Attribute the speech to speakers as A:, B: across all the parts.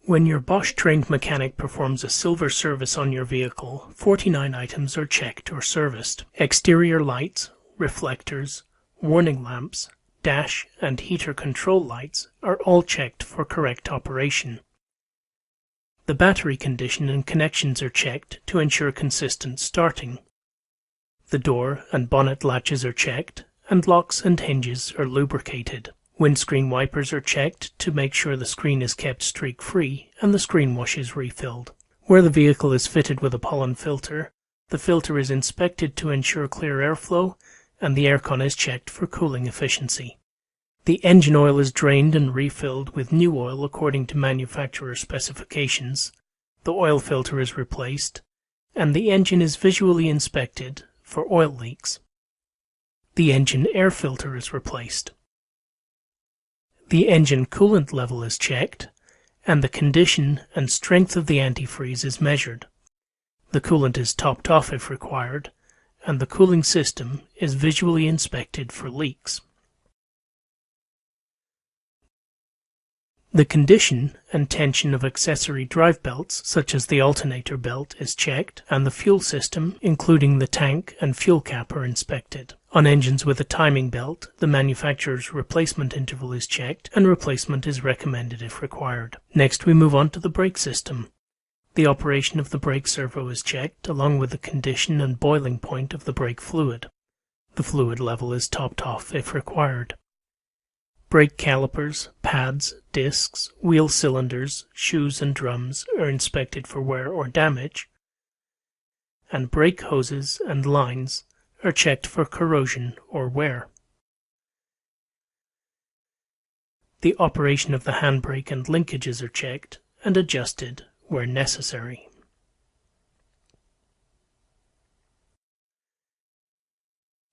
A: When your Bosch-trained mechanic performs a silver service on your vehicle, 49 items are checked or serviced. Exterior lights, reflectors, warning lamps, dash and heater control lights are all checked for correct operation. The battery condition and connections are checked to ensure consistent starting. The door and bonnet latches are checked, and locks and hinges are lubricated. Windscreen wipers are checked to make sure the screen is kept streak-free and the screen wash is refilled. Where the vehicle is fitted with a pollen filter, the filter is inspected to ensure clear airflow, and the aircon is checked for cooling efficiency. The engine oil is drained and refilled with new oil according to manufacturer specifications. The oil filter is replaced, and the engine is visually inspected for oil leaks. The engine air filter is replaced. The engine coolant level is checked, and the condition and strength of the antifreeze is measured. The coolant is topped off if required, and the cooling system is visually inspected for leaks. The condition and tension of accessory drive belts, such as the alternator belt, is checked, and the fuel system, including the tank and fuel cap, are inspected. On engines with a timing belt, the manufacturer's replacement interval is checked, and replacement is recommended if required. Next, we move on to the brake system. The operation of the brake servo is checked, along with the condition and boiling point of the brake fluid. The fluid level is topped off if required. Brake calipers, pads, discs, wheel cylinders, shoes and drums are inspected for wear or damage, and brake hoses and lines are checked for corrosion or wear. The operation of the handbrake and linkages are checked and adjusted where necessary.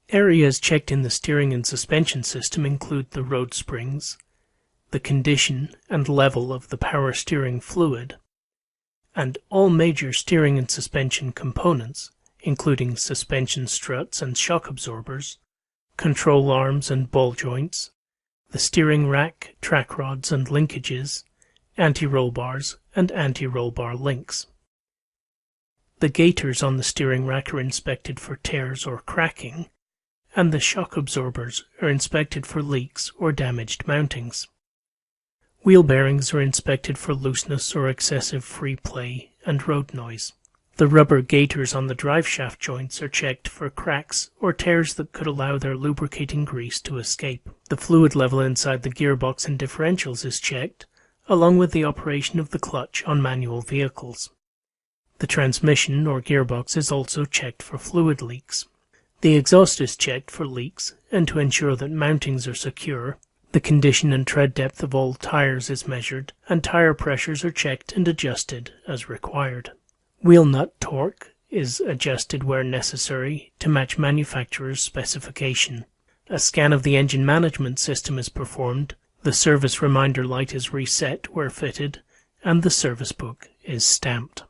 A: Areas checked in the steering and suspension system include the road springs, the condition and level of the power steering fluid, and all major steering and suspension components, including suspension struts and shock absorbers, control arms and ball joints, the steering rack, track rods and linkages, anti-roll bars and anti-roll bar links. The gaiters on the steering rack are inspected for tears or cracking, and the shock absorbers are inspected for leaks or damaged mountings. Wheel bearings are inspected for looseness or excessive free play and road noise. The rubber gaiters on the driveshaft joints are checked for cracks or tears that could allow their lubricating grease to escape. The fluid level inside the gearbox and differentials is checked, along with the operation of the clutch on manual vehicles. The transmission or gearbox is also checked for fluid leaks. The exhaust is checked for leaks and to ensure that mountings are secure. The condition and tread depth of all tires is measured, and tire pressures are checked and adjusted as required. Wheel nut torque is adjusted where necessary to match manufacturer's specification. A scan of the engine management system is performed, the service reminder light is reset where fitted, and the service book is stamped.